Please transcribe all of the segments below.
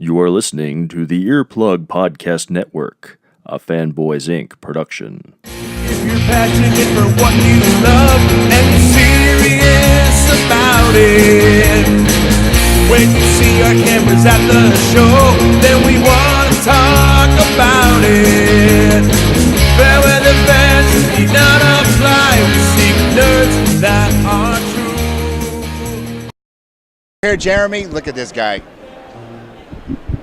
You are listening to the Earplug Podcast Network, a Fanboys Inc production. If you're passionate for what you love and you're serious about it, when you see our cameras at the show, then we want to talk about it. Fair weather fans need not apply. We seek nerds that are true. Here, Jeremy, look at this guy.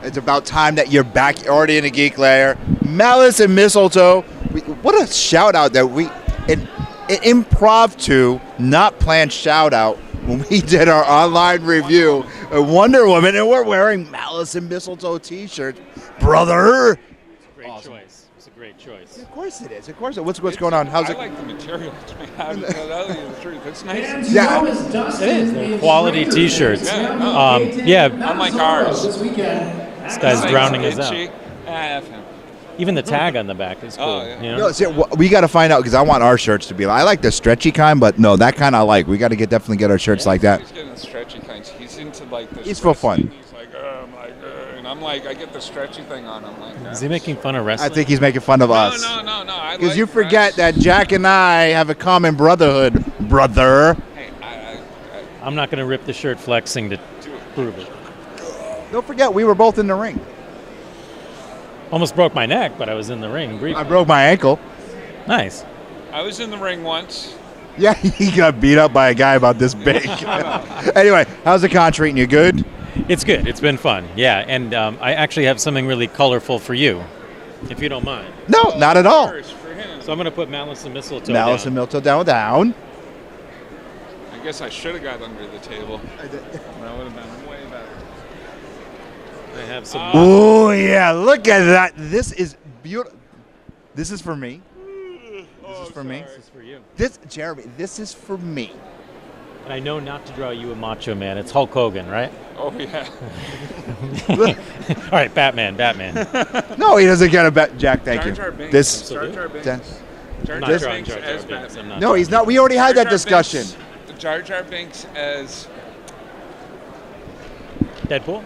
It's about time that you're back already in the Geek Lair. Malice and Mistletoe. What a shout out that an impromptu, not planned shout out when we did our online review of Wonder Woman, and we're wearing Malice and Mistletoe t-shirts. Brother! It's a great choice. It's a great choice. Of course it is. Of course it is. What's going on? How's it? I like the material. I have to tell you the truth. It's nice. Yeah. It is. They're quality t-shirts. Yeah. Unlike ours. This guy's drowning us out. out. Even the tag on the back is cool. Oh, yeah. You know? No, see, we got to find out because I want our shirts to be. I like the stretchy kind, but no, that kind I like. We got to definitely get our shirts like that. He's getting the stretchy kinds. He's into like this. It's for fun. He's like, and I'm like, I get the stretchy thing on. I'm like, Is he making fun of wrestling? I think he's making fun of us. No. Because Like you forget that Jack and I have a common brotherhood, brother. Hey, I'm not going to rip the shirt flexing to prove it. Don't forget, we were both in the ring. Almost broke my neck, but I was in the ring briefly. I broke my ankle. Nice. I was in the ring once. Yeah, he got beat up by a guy about this big. Anyway, how's the con treating you? Good? It's good. It's been fun. Yeah, and I actually have something really colorful for you, if you don't mind. No, not at all. First for him. So I'm going to put Malice and Mistletoe Malice down. and Mistletoe down. I guess I should have got under the table. That would have been way better. I have some. Oh, yeah, look at that. This is beautiful. This is for me. This is for me. This is for you. Jeremy, this is for me. And I know not to draw you a macho man. It's Hulk Hogan, right? Oh yeah. All right, Batman. No, he doesn't get a bet. Jack, thank you. Jar Jar Binks. This. Jar Jar Binks. I'm not This- drawing Binks Jar Jar as Binks. Batman. I'm not No, he's not. We already had that discussion. Jar Jar Binks as Deadpool?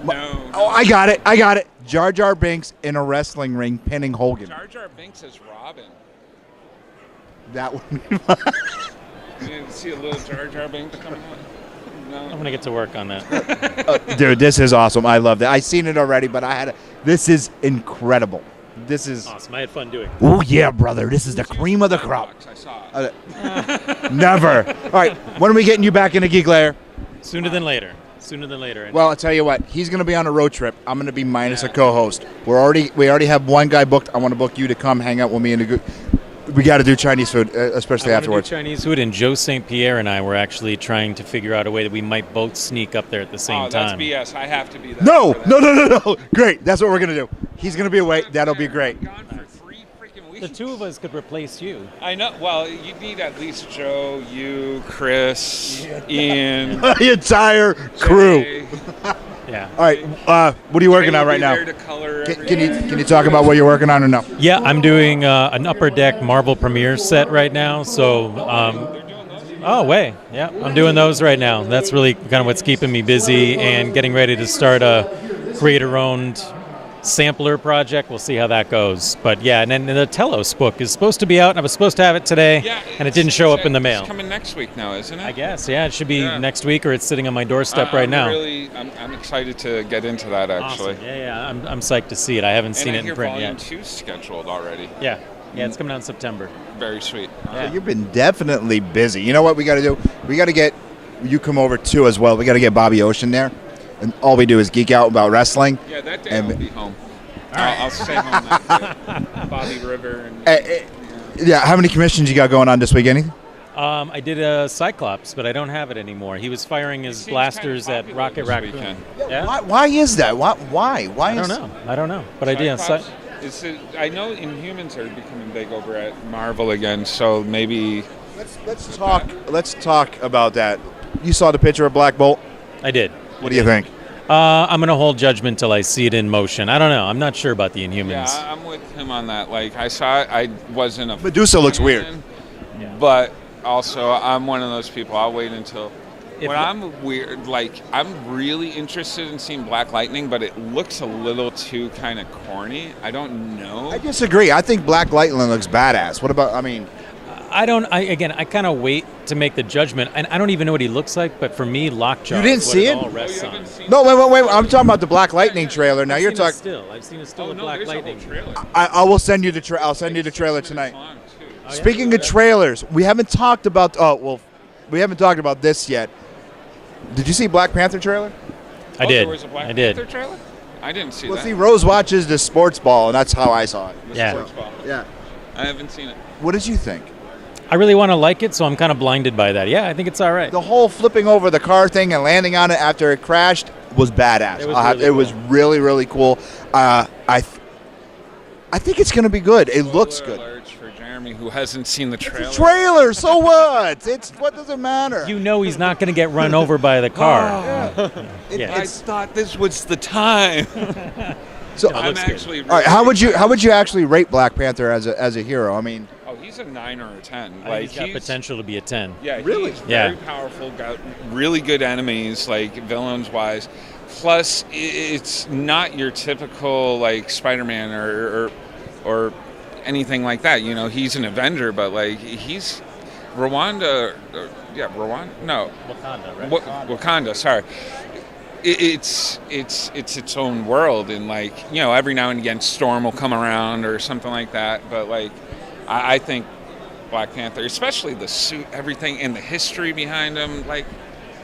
no. Oh, I got it. Jar Jar Binks in a wrestling ring pinning Hogan. Jar Jar Binks as Robin. That would be You didn't see a little Jar Jar Binks coming out? I'm No. going to get to work on that. Dude, this is awesome. I love that. I seen it already, but this is incredible. This is Awesome. I had fun doing it. oh yeah, brother. This is the cream of the crop. I saw it. Never. All right, when are we getting you back in the Geek Lair? Sooner than later. And Well, I'll tell you what. He's gonna be on a road trip. I'm gonna be minus a co-host. We already have one guy booked. I want to book you to come hang out with me in the. We got to do Chinese food, especially I afterwards. do Chinese food, and Joe St. Pierre and I were actually trying to figure out a way that we might both sneak up there at the same That's time. BS. I have to be there. No. for that. No. Great. That's what we're gonna do. He's gonna be away. That'll be great. I'm gone for 3 freaking weeks. The two of us could replace you. I know. Well, you need at least Joe, you, Chris, Ian, The entire crew. Jay. Yeah. All right. What are you working Jay on will right be now? there to color Can you talk about what you're working on or no? Yeah, I'm doing an Upper Deck Marvel Premiere set right now. So, yeah, I'm doing those right now. That's really kind of what's keeping me busy and getting ready to start a creator-owned sampler project. We'll see how that goes. But yeah, and then the Telos book is supposed to be out, and I was supposed to have it today, and it didn't show up in the mail. It's coming next week now, isn't it? I guess, yeah, it should be Yeah. next week, or it's sitting on my doorstep right now. I'm excited to get into that actually. Awesome. Yeah, I'm psyched to see it. I haven't seen And it I in hear print Volume yet. 2's scheduled already. Yeah, it's coming out in September. Very sweet. Yeah. You've been definitely busy. You know what we got to do? We got to get you come over too as well. We got to get Bobby Ocean there, and all we do is geek out about wrestling. Yeah, that day And- I'll be home. I'll stay home that day. Bobby River and Yeah, how many commissions you got going on this week? Anything? I did a Cyclops, but I don't have it anymore. He was firing his Seems blasters kinda at popular Rocket this Raccoon. weekend. Yeah? Why is that? Why? I don't know. But I did. Cyclops I know Inhumans are becoming big over at Marvel again, so maybe Let's talk. Let's talk about that. You saw the picture of Black Bolt. I did. What do you think? I'm going to hold judgment till I see it in motion. I don't know. I'm not sure about the Inhumans. yeah, I'm with him on that. Like I saw it, I wasn't a Medusa looks fan, weird. Yeah. but also I'm one of those people. I'll wait until What I'm weird, like, I'm really interested in seeing Black Lightning, but it looks a little too kind of corny. I don't know. I disagree. I think Black Lightning looks badass. What about? I kind of wait to make the judgment, and I don't even know what he looks like. But for me, Lockjaw. You didn't is what see it it? all rests on. No, wait. I'm talking about the Black Lightning trailer. Now you're talking. I've seen a still of Black Lightning. Trailer. I will send you the. I'll send you the trailer tonight. Song, too. Speaking of trailers, we haven't talked about. We haven't talked about this yet. Did you see Black Panther trailer? I did. There was a Black I did. Panther trailer? I didn't see Well, that. see, Rose watches the sports ball, and that's how I saw it. Yeah. Sports ball. Yeah. I haven't seen it. What did you think? I really want to like it, so I'm kind of blinded by that. Yeah, I think it's all right. The whole flipping over the car thing and landing on it after it crashed was badass. It was really was really, really cool. I think it's going to be good. It looks Spoiler good. alerts for Jeremy, who hasn't seen the trailer. Trailer, so what? What does it matter? You know he's not going to get run over by the car. Yeah. I thought this was the time. So, It I'm looks good. actually. all right, how would you actually rate Black Panther as a hero? I mean, Oh, he's a 9 or a 10. I think he's got potential to be a 10. Yeah, Really? he's Yeah. very powerful. Got really good enemies, like villains wise. Plus, it's not your typical like Spider-Man or anything like that. You know, he's an Avenger, but like he's Rwanda. Rwanda. No, Wakanda, right? Wakanda. Sorry. It's its own world, and like, you know, every now and again Storm will come around or something like that. But like, I think Black Panther, especially the suit, everything, and the history behind him, like,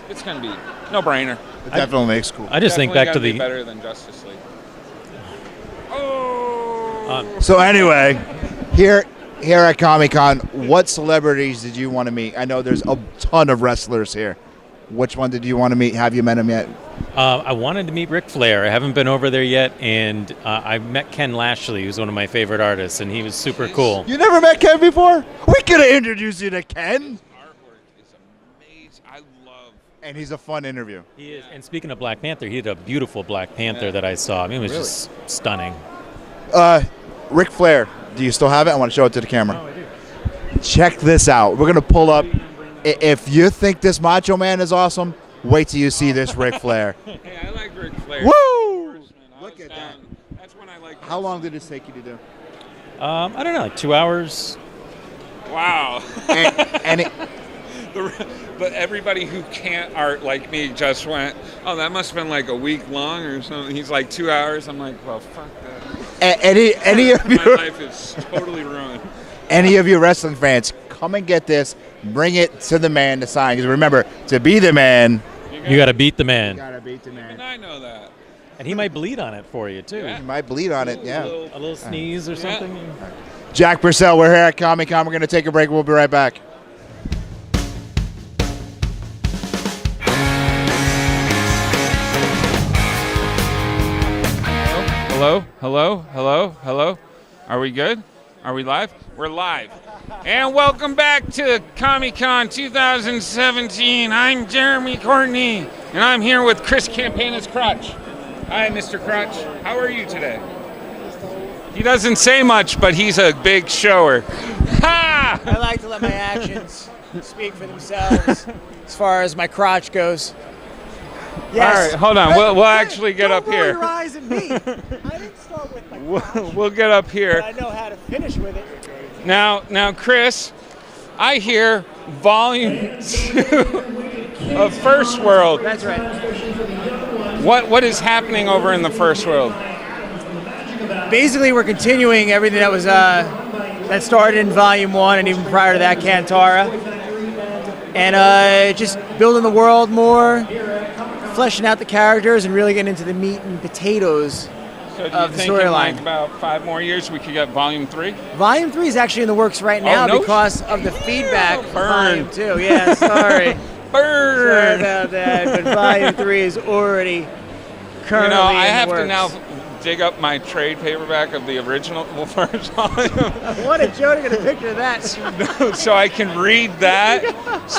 it's gonna be no brainer. it definitely makes cool. I just think back to the better than Justice League. Oh. So anyway, here at ComiConn, what celebrities did you want to meet? I know there's a ton of wrestlers here. Which one did you want to meet? Have you met him yet? I wanted to meet Ric Flair. I haven't been over there yet, and I met Ken Lashley, who's one of my favorite artists, and he was super cool. You never met Ken before? We could have introduced you to Ken. Artwork is amazing. I love. And he's a fun interview. He is. And speaking of Black Panther, he had a beautiful Black Panther that I saw. I mean, it was just stunning. Ric Flair, do you still have it? I want to show it to the camera. Oh, I do. Check this out. We're going to pull up. If you think this Macho Man is awesome, wait till you see this Ric Flair. Hey, I like Ric Flair. Woo! Look at that. That's when I like. How long did this take you to do? I don't know, like 2 hours. Wow. And it, But everybody who can't art like me just went, oh, that must have been like a week long or something. He's like 2 hours. I'm like, well, fuck that. any of My you, life is totally ruined. any of you wrestling fans, come and get this. Bring it to the man to sign. Because remember, to be the man, You got to beat the man. gotta beat the And man. I know that. And he might bleed on it for you, too. Yeah. You might bleed on it, yeah. A little sneeze or something. Jack Purcell, we're here at ComiConn. We're going to take a break. We'll be right back. Hello? Hello? Hello? Hello? Are we good? Are we live? We're live. And welcome back to ComiConn 2017. I'm Jeremy Courtney, and I'm here with Chris Campana's Crotch. Hi, Mr. Crotch. How are you today? He doesn't say much, but he's a big shower. Ha! I like to let my actions speak for themselves as far as my crotch goes. Yes. All right, hold on. We'll actually get up Don't roll here. your eyes at me. I didn't start with my crotch, We'll get up here. but I know how to finish with it. Now, Chris, I hear volume 2 of First World. That's right. What is happening over in the First World? Basically, we're continuing everything that was that started in Volume 1 and even prior to that, Kantara. And just building the world more, fleshing out the characters, and really getting into the meat and potatoes So do you of the think in storyline. like about 5 more years we could get Volume 3? Volume 3 is actually in the works right now no because of the feedback for Burn. Volume 2. Yeah, sorry. Sorry Burn! about that, but Volume 3 is already currently You know, I in have the to works. now dig up my trade paperback of the original first volume What a joke to get a picture of that. so I can read that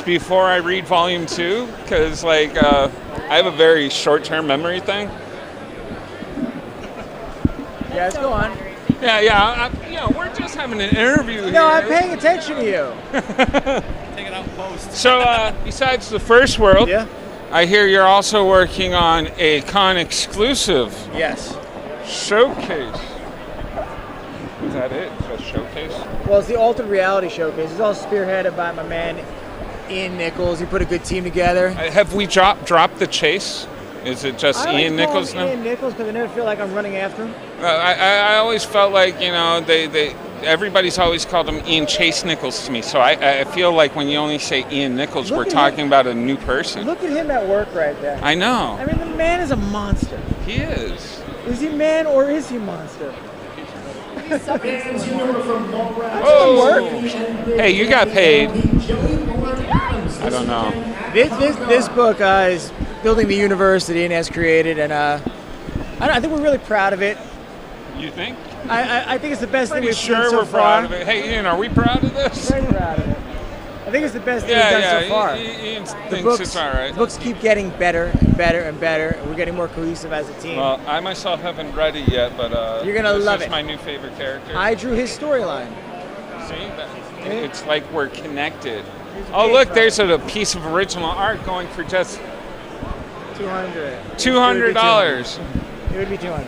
before I read Volume 2, because like I have a very short-term memory thing. Yes, go on. Yeah, you know, we're just having an interview here. No, I'm paying attention to you. So, besides the First World, Yeah. I hear you're also working on a con exclusive Yes. showcase. Is that it? Just showcase? Well, it's the Altered Reality Showcase. It's all spearheaded by my man Ian Nichols. He put a good team together. Have we dropped the chase? Is it just I like Ian to call Nichols him now? Ian Nichols because I never feel like I'm running after him. I always felt like, you know, everybody's always called him Ian Chase Nichols to me. So I feel like when you only say Ian Nichols, Look we're at talking about a new person. Look at him at work right there. I know. I mean, the man is a monster. He is. Is he man or is he monster? Oh. Hey, you got paid. I don't know. This book is building the universe that Ian has created, and I think we're really proud of it. You think? I think it's the best thing Pretty we've sure done so we're far. proud of it. Hey, Ian, are we proud of this? Very proud of it. I think it's the best thing we've done so far. Ian The thinks books, it's all right. the books keep getting better and better and better. We're getting more cohesive as a team. Well, I myself haven't read it yet, but You're gonna love this it. is my new favorite character. I drew his storyline. See, it's like we're connected. Oh, look, there's a piece of original art going for just $200. $200. It would be $200.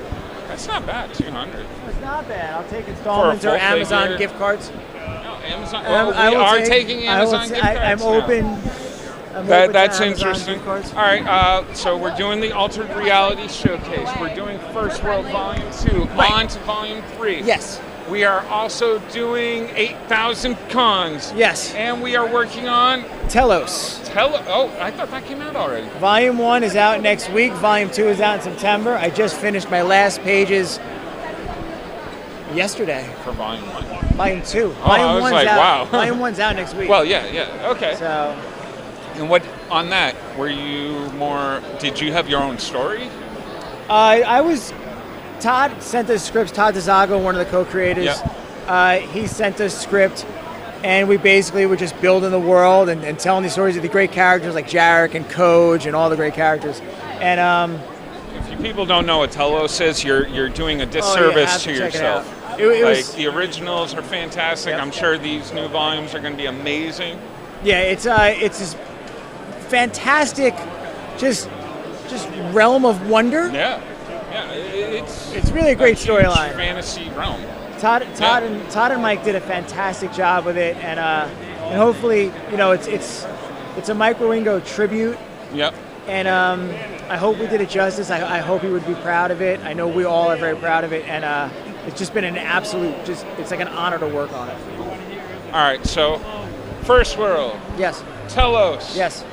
That's not bad, $200. It's not bad. I'll take installments or full Amazon figure. gift cards. No, Amazon. I Well, we will are take- taking Amazon gift cards I'm now. open. I'm open to That's Amazon interesting. gift cards. All right, so we're doing the Altered Reality Showcase. We're doing First World Volume 2, Right. on to Volume 3. Yes. We are also doing 8,000 cons. Yes. And we are working on Telos. Oh, I thought that came out already. Volume 1 is out next week. Volume 2 is out in September. I just finished my last pages yesterday. For Volume 1. Volume 2. Oh, I was like, out. wow. Volume 1's out next week. Well, yeah, okay. So, And what on that? Were you more? Did you have your own story? I was. Todd sent us scripts. Todd DeZago, one of the co-creators. Yep. He sent us script, and we basically were just building the world and telling these stories of the great characters like Jarek and Coach and all the great characters. And If you people don't know what Telos is, you're doing a disservice to check it yourself. out. It was, the originals are fantastic. Yep. I'm sure these new volumes are going to be amazing. yeah, it's this fantastic, just realm of wonder. Yeah, It's really a great huge storyline. fantasy realm. Todd and Mike did a fantastic job with it, and hopefully, you know, it's a Mike Wieringo tribute, Yep. and I hope we did it justice. I hope he would be proud of it. I know we all are very proud of it, and it's just been an absolute, it's like an honor to work on it. All right, so First World, Yes, Telos, yes.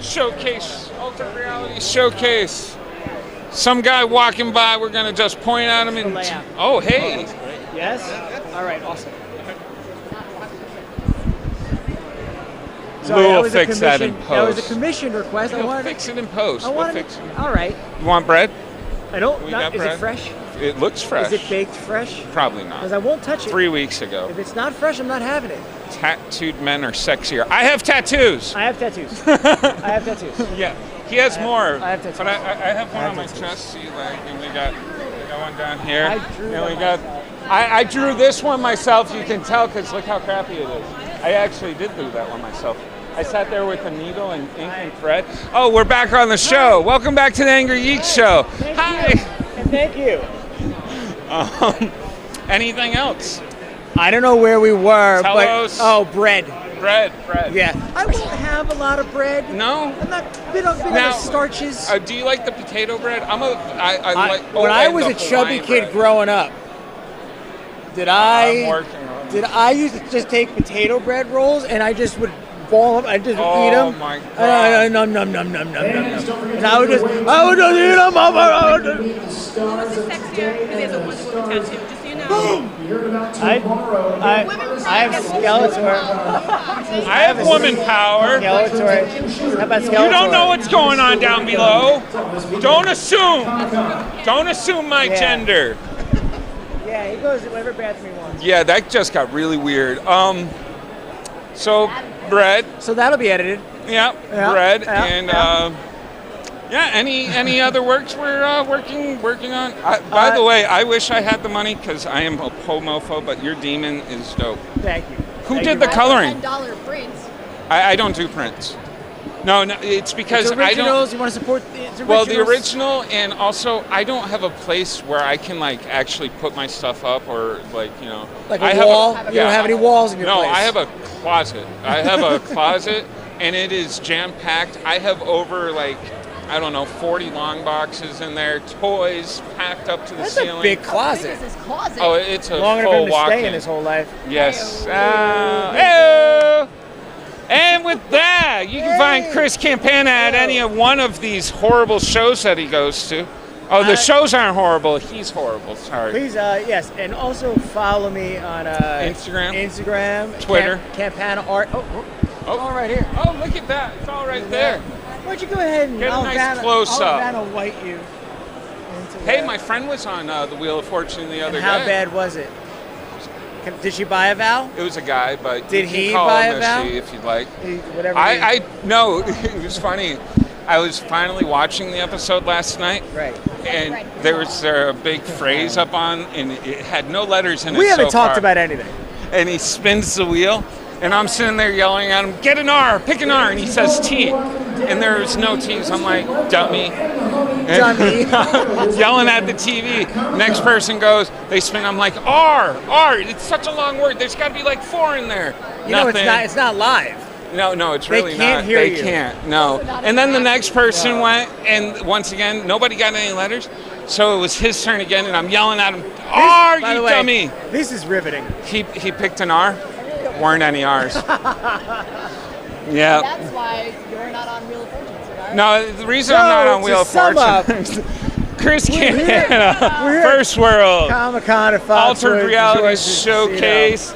Showcase, Altered Reality Showcase. Some guy walking by, we're going to just point at him and... layout. Oh, hey. Yes? All right, awesome. Sorry, We'll was a fix that in commission- That was a post. commission request. We'll fix it in post. We'll fix it. All right. You want bread? I don't. We got Is bread. it fresh? It looks fresh. Is it baked fresh? Probably Because not. I won't touch it. 3 weeks ago. If it's not fresh, I'm not having it. Tattooed men are sexier. I have tattoos. I have tattoos. I have tattoos. Yeah, he has more. I have tattoos. But I have one I have on my tattoos. chest. See, like, and we got one down here. I drew and we them got. I drew this one myself. You can tell because look how crappy it is. I actually did do that one myself. I sat there with a needle and ink and thread. Oh, we're back on the show. Welcome back to the Angry Geek Show. Thank Hi. you. And thank you. Anything else? I don't know where we were, Telos. but bread. Bread. Yeah. I won't have a lot of bread. No. I'm not big on Now, starches. Do you like the potato bread? I like. When I and was the a chubby Hawaiian kid bread. growing up, did I'm working on it. Did I used to just take potato bread rolls and I just would ball them, I just eat Oh them? my God. Num. And I would just eat them. I have Skeletor. I have woman power. Skeletor. How about Skeletor? You don't know what's going on down below. Don't assume. Don't assume my Yeah. gender. Yeah, he goes to whatever bathroom he wants. Yeah, that just got really weird. So bread. So that'll be edited. Yeah, Yeah, bread yeah, and yeah. any other works we're working on. By the way, I wish I had the money because I am a homophobe, but your demon is dope. Thank you. Who Thank did you the very coloring? $10 prints. I don't do prints. No, it's because It's originals. I don't. You want to support the originals? Well, the original, and also I don't have a place where I can actually put my stuff up, or Like I a have wall? You don't have any walls in your place? No, I have a closet. I have a closet, and it is jam-packed. I have over 40 long boxes in there, toys packed up to the That's ceiling. a big closet. This closet. Oh, it's a Long enough for full him to walk-in. stay in his whole life. Yes. Hey-o. And with that, you can find Chris Campana at any of one of these horrible shows that he goes to. Oh, the shows aren't horrible. He's horrible. Sorry. Please, yes, and also follow me on Instagram, Twitter. Campana Art. Oh, all right here. Oh, look at that. It's all right there. Why don't you go ahead and Get a I'll nice Vanna- close-up. I'll Vanna White you. Hey, my friend was on the Wheel of Fortune the other And how day. bad was it? Did she buy a vowel? It was a guy, but Did you can he call buy him a vowel? she if you'd like. Whatever. No, it was funny. I was finally watching the episode last night. Right. And there was a big phrase up on, and it had no letters in it. We haven't so talked far. about anything. And he spins the wheel, and I'm sitting there yelling at him, "Get an R, pick an R," and he says T, and there's no T's. I'm like, dummy. Dummy. Yelling at the TV. Next person goes, they spin. I'm like, R. It's such a long word. There's got to be 4 in there. You know, Nothing. it's not live. No, it's really can't not. hear They you. can't. No. And then the next person went, and once again, nobody got any letters. So it was his turn again, and I'm yelling at him, R, By you the way, dummy. This is riveting. He picked an R. Weren't any R's. Yeah. That's why you're not on Wheel of Fortune, right? No, the reason I'm not on Wheel of sum up, Fortune. Chris Campana, we're here First World, ComiConn at Altered Foxwoods, Reality Resorts, Showcase,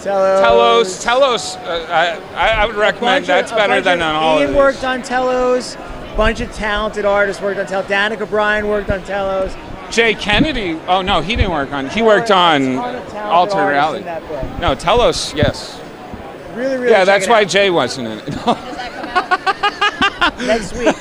Telos. Telos. I would recommend that's better than on all of Ian these. worked on Telos. Bunch of talented artists worked on Telos. Danica Bryan worked on Telos. Jay Kennedy. Oh no, he didn't work on. He worked on Altered Reality. No, Telos. Yes. Really, Yeah, check that's it why out. Jay wasn't in it. Does that come out? Next week.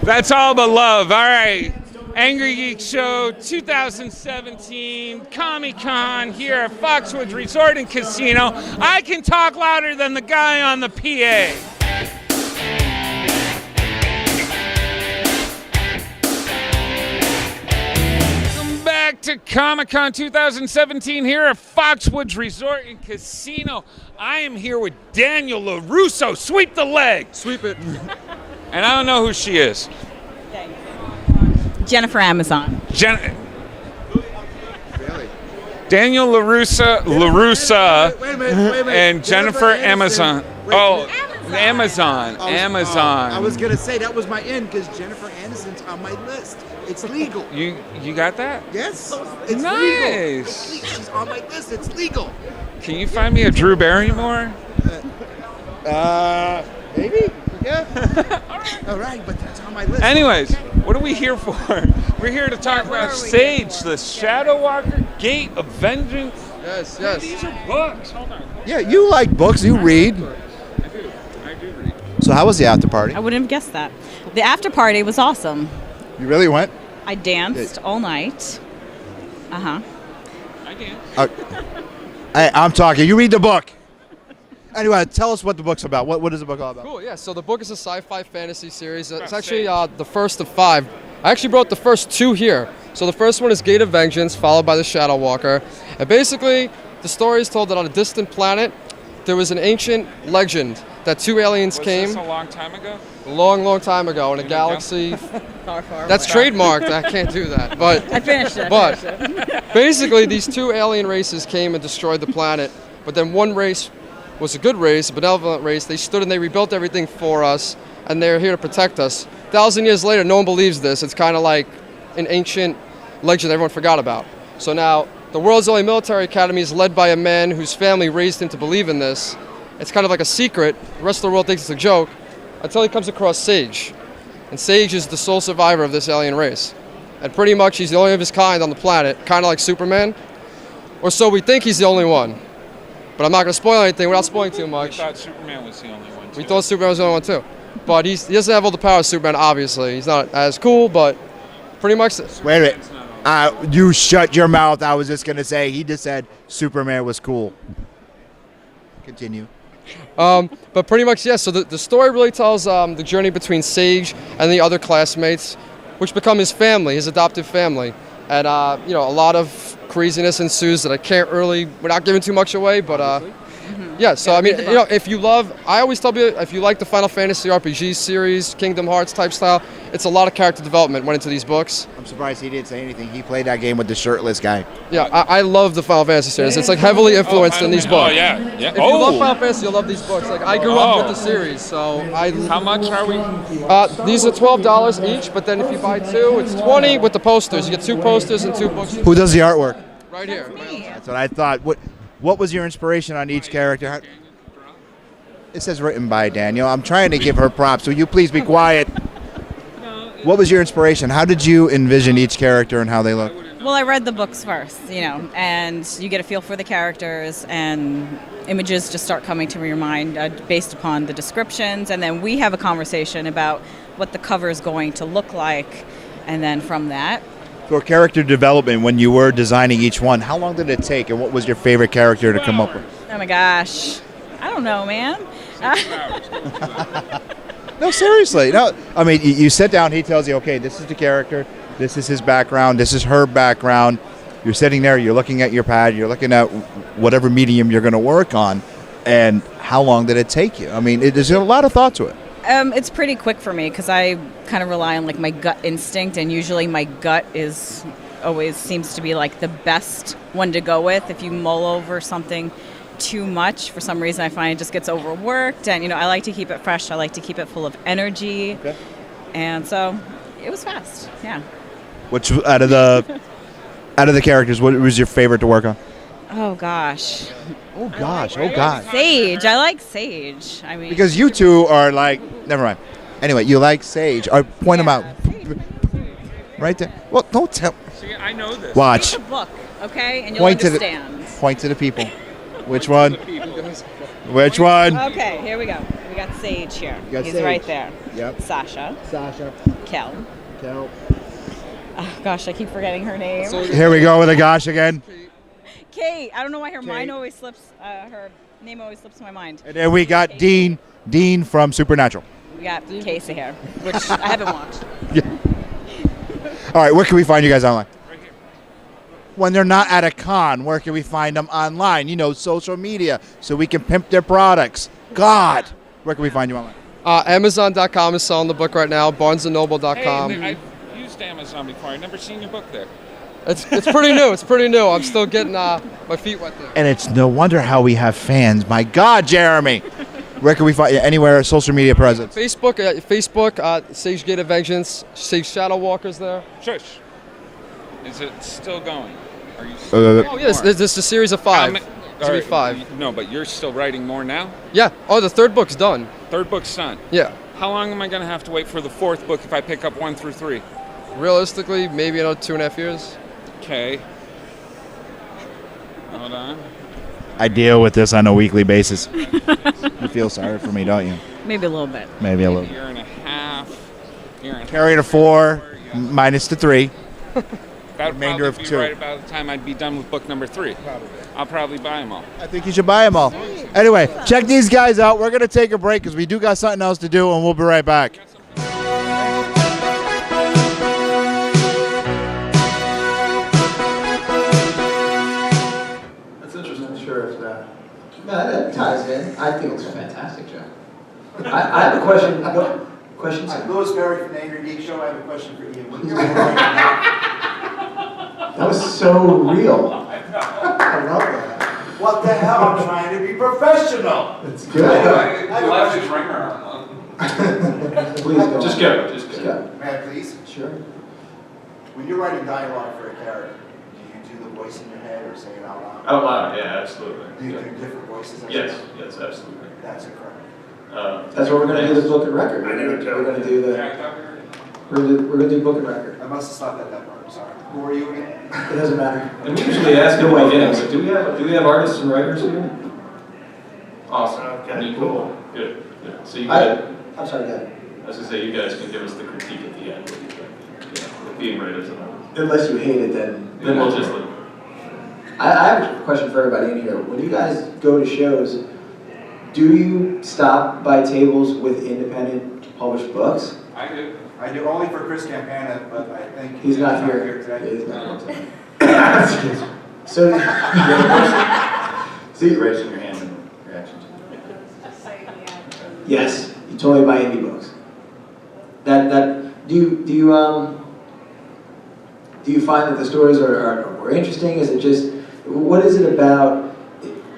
That's all but love. All right. Angry Geek Show 2017 ComiConn here at Foxwoods Resort and Casino. I can talk louder than the guy on the PA. Welcome back to ComiConn 2017 here at Foxwoods Resort and Casino. I am here with Daniel LaRusso. Sweep the leg. Sweep it. And I don't know who she is. Jennifer Amazon. Daniel LaRussa, Wait a minute. and Jennifer Amazon. Wait, Amazon. I was gonna say that was my end because Jennifer Aniston's on my list. It's legal. You got that? Yes. It's Nice. legal. It's legal. She's on my list. It's legal. Can you find me a Drew Barrymore? Maybe. Yeah. All right, but that's on my list. Anyways, what are we here for? We're here to talk about Sage, the Shadow Walker Gate of Vengeance. Yes. These are books. Hold on. Yeah, you like books. You read. I do read. So how was the after party? I wouldn't have guessed that. The after party was awesome. You really went? I danced all night. I dance. Hey, I'm talking. You read the book. Anyway, tell us what the book's about. What is the book all about? Cool, yeah. So the book is a sci-fi fantasy series. It's About actually Sage. the first of 5. I actually wrote the first 2 here. So the first one is Gate of Vengeance, followed by the Shadow Walker. And basically, the story is told that on a distant planet, there was an ancient legend that 2 aliens Was came this a long time ago? a long time ago in a you go. galaxy. Far That's trademarked. I can't do that. But I finished it. But basically, these 2 alien races came and destroyed the planet. But then one race was a good race, a benevolent race. They stood and they rebuilt everything for us, and they're here to protect us. 1,000 years later, no one believes this. It's kind of like an ancient legend everyone forgot about. So now, the world's only military academy is led by a man whose family raised him to believe in this. It's kind of like a secret. The rest of the world thinks it's a joke until he comes across Sage. And Sage is the sole survivor of this alien race. And pretty much he's the only of his kind on the planet, kind of like Superman. Or so we think he's the only one. But I'm not going to spoil anything without spoiling too We much. thought Superman was the only one. We too. thought Superman was the only one too. But he doesn't have all the power of Superman, obviously. He's not as cool, but pretty much Wait a minute. You shut your mouth. I was just going to say, he just said Superman was cool. Continue. But pretty much, yes. So the story really tells the journey between Sage and the other classmates, which become his family, his adoptive family. And, you know, a lot of craziness ensues that I can't really, without giving too much away, but yeah, so I mean, you know, if you love, I always tell people, if you like the Final Fantasy RPG series, Kingdom Hearts type style, it's a lot of character development went into these books. I'm surprised he didn't say anything. He played that game with the shirtless guy. Yeah, I love the Final Fantasy series. It's like heavily influenced in these books. Oh, yeah. If you love Final Fantasy, you'll love these books. Like, I grew up with the series, so I... How much are we? These are $12 each, but then if you buy two, it's $20 with the posters. You get 2 posters and 2 books. Who does the artwork? Right here. That's what I thought. What was your inspiration on each character? It says written by Daniel. I'm trying to give her props. Will you please be quiet? What was your inspiration? How did you envision each character and how they look? Well, I read the books first, you know, and you get a feel for the characters, and images just start coming to your mind based upon the descriptions, and then we have a conversation about what the cover is going to look like, and then from that. For character development, when you were designing each one, how long did it take, and what was your favorite character to come up with? Oh my gosh, I don't know, man. No, seriously. No, I mean, you sit down, he tells you, okay, this is the character, this is his background, this is her background. You're sitting there, you're looking at your pad, you're looking at whatever medium you're going to work on, and how long did it take you? I mean, there's a lot of thought to it. It's pretty quick for me because I kind of rely on like my gut instinct, and usually my gut is always seems to be like the best one to go with. If you mull over something too much, for some reason I find it just gets overworked, and you know, I like to keep it fresh. I like to keep it full of energy. Okay. And so it was fast. Yeah. Which out of the characters, what was your favorite to work on? Oh gosh. Oh gosh. Oh god. Sage. I like Sage. I mean, because you two are like, never mind. Anyway, you like Sage. Point them out. Right there. Well, don't tell. See, I know this. Watch. read the book, okay, and you'll Point understand. Point to the people. Which one? Which one? Okay, here we go. We got Sage here. You got He's Sage. right there. Yep. Sasha. Kel. Oh, gosh, I keep forgetting her name. Here we go with a gosh again. Kate. I don't know why her mind always slips. Her name always slips my mind. And then we got Dean from Supernatural. We got Casey here, which I haven't watched. Yeah. All right, where can we find you guys online? Right here. When they're not at a con, where can we find them online? You know, social media, so we can pimp their products. God, where can we find you online? Amazon.com is selling the book right now. BarnesandNoble.com. Hey, I've used Amazon before. I've never seen your book there. It's pretty new. It's pretty new. I'm still getting my feet wet there. And it's no wonder how we have fans. My God, Jeremy. Where can we find you? Anywhere, social media presence? Facebook, Sage Gate of Vengeance, Sage Shadow Walkers there. Shush. Is it still going? Are you oh, yes. This is a series of 5. It's be 5. No, but you're still writing more now? Yeah. Oh, the 3rd book's done. 3rd book's done? Yeah. How long am I going to have to wait for the 4th book if I pick up 1 through 3? Realistically, maybe another 2.5 years. Okay. Hold on. I deal with this on a weekly basis. You feel sorry for me, don't you? Maybe a little bit. Maybe a little. Year and a half. Carry to 4, minus the 3. That remainder of 2. Right about the time I'd be done with book number 3. Probably. I'll probably buy them all. I think you should buy them all. Anyway, check these guys out. We're going to take a break because we do got something else to do, and we'll be right back. No, that ties in. I think it's a fantastic job. I have a question. What questions? I'm Louis Berry from the Angry Geek Show. I have a question for Ian. That was so real. I love that. What the hell? I'm trying to be professional. It's good. Left his ringer on. Please go. Just go. Just go. May I please? Sure. When you're writing dialogue for a character, do you do the voice in your head or say it out loud? Out loud, yeah, absolutely. Do you do different voices? Yes, absolutely. That's incredible. That's what we're going to do, the book and record. We're going to do the. We're going to do book and record. I must have stopped at that part. I'm sorry. Who are you again? It doesn't matter. And we usually ask in the beginning, but do we have artists and writers here? Awesome. Okay. Cool. Good. So you guys. I'm sorry, Dad. I was going to say, you guys can give us the critique at the end. What you think? Yeah, being writers and all. Unless you hate it, then we'll just leave. I have a question for everybody in here. When you guys go to shows, do you stop by tables with independent published books? I do. I do only for Chris Campana, but I think He's not here. today. Yeah, he's not here today. So, So you're raising your hand in reaction to yes, you totally buy indie books. Do you find that the stories are more interesting? Is it just, what is it about,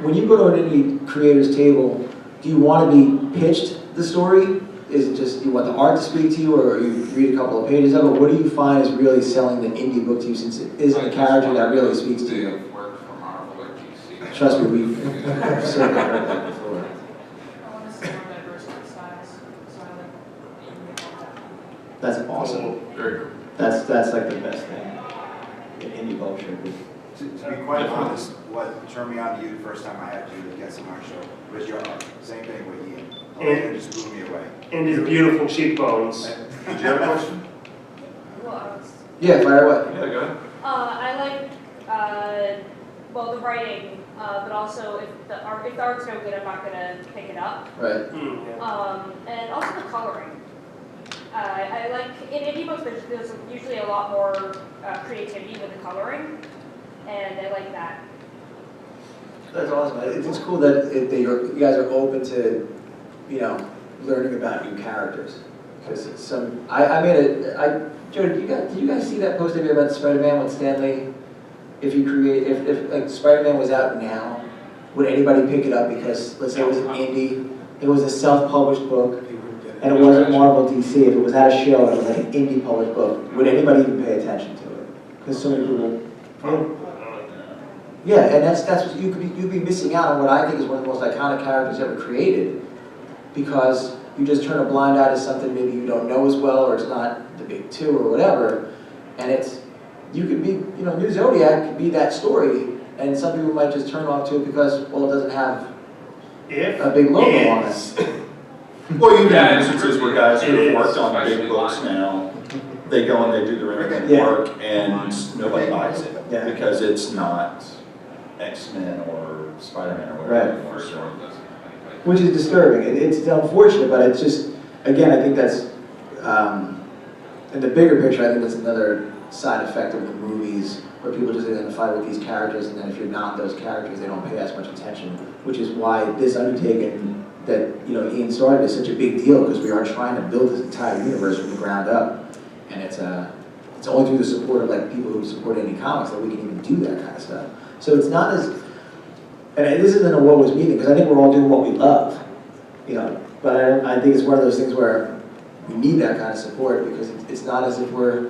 when you go to an indie creator's table, do you want to be pitched the story? Is it just, you want the art to speak to you, or you read a couple of pages of it? What do you find is really selling the indie book to you, since it isn't a character that really speaks to you? Trust me, we've certainly heard that before. That's awesome. Very cool. That's like the best thing in indie publisher. To be quite honest, what turned me on to you the first time I had you to guest on our show was your art. Same thing with Ian. It just blew me away. And his beautiful cheekbones. Did you have a question? Yeah, fire away. Yeah, go ahead. I like, well, the writing, but also if the art's no good, I'm not gonna pick it up. Right. And also the coloring. I like, in indie books, there's usually a lot more creativity with the coloring, and I like that. That's awesome. It's cool that you guys are open to, learning about new characters. Because Joe, did you guys see that post I made about Spider-Man with Stanley? If like Spider-Man was out now, would anybody pick it up? Because let's say it was an indie, it was a self-published book, and it wasn't Marvel DC. If it was at a show and it was like an indie published book, would anybody even pay attention to it? Because so many people. Yeah, and that's what you'd be missing out on what I think is one of the most iconic characters ever created, because you just turn a blind eye to something maybe you don't know as well, or it's not the big two or whatever, and you could be, New Zodiac could be that story, and some people might just turn off to it because, well, it doesn't have a big logo on it. Well, you have instances where guys who have worked on big books now, they go and they do their independent work, and nobody buys it because it's not X-Men or Spider-Man or whatever. Right. Which is disturbing. It's unfortunate, but it's just, again, I think that's, in the bigger picture, I think that's another side effect of the movies, where people just identify with these characters, and then if you're not those characters, they don't pay as much attention, which is why this undertaking that Ian started is such a big deal, because we are trying to build this entire universe from the ground up, and it's only through the support of people who support indie comics that we can even do that kind of stuff. So it's not as, and this isn't a what was meeting, because I think we're all doing what we love, but I think it's one of those things where we need that kind of support, because it's not as if we're,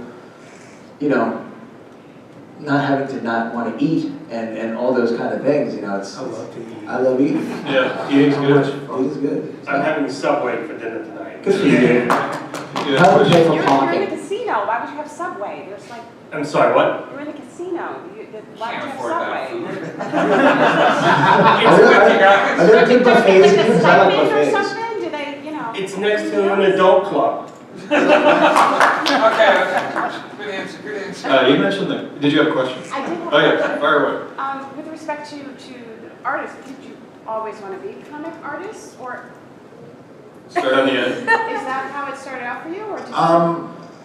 not having to not want to eat and all those kind of things, I love to eat. I love eating. Yeah, eating's good. Eating's good. I'm having Subway for dinner tonight. Good for you. How would you You're in the casino. Why would you have Subway? There's like. I'm sorry, what? You're in the casino. Why would you have Subway? Are there good buffets? Like a Because I like stipend or buffets. something? Do they, It's next to an adult club. Okay. Good answer. You mentioned did you have a question? I did have Oh a yeah, question. fire away. With respect to artists, did you always want to be comic artists, or Start on the end. is that how it started out for you, or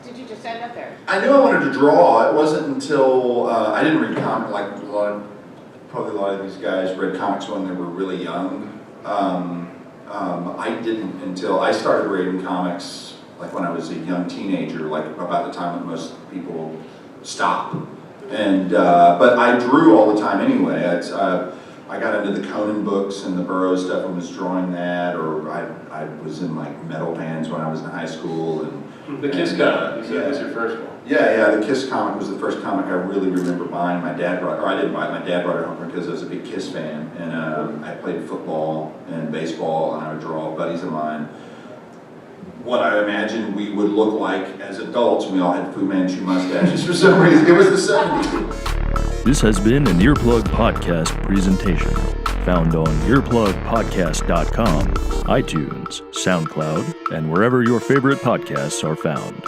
did you just end up there? I knew I wanted to draw. It wasn't until I didn't read comics like probably a lot of these guys read comics when they were really young. I didn't until I started reading comics like when I was a young teenager, like about the time that most people stop. And but I drew all the time anyway. I got into the Conan books and the Burroughs stuff and was drawing that, or I was in like metal bands when I was in high school. And The Kiss comic, you said was your first one. Yeah, the Kiss comic was the first comic I really remember buying. My dad brought, or I didn't buy it, my dad brought it home because I was a big Kiss fan, and I played football and baseball, and I would draw buddies of mine what I imagined we would look like as adults. We all had Fu Manchu mustaches for some reason. It was the 70s. This has been an Earplug Podcast presentation. Found on earplugpodcast.com, iTunes, SoundCloud, and wherever your favorite podcasts are found.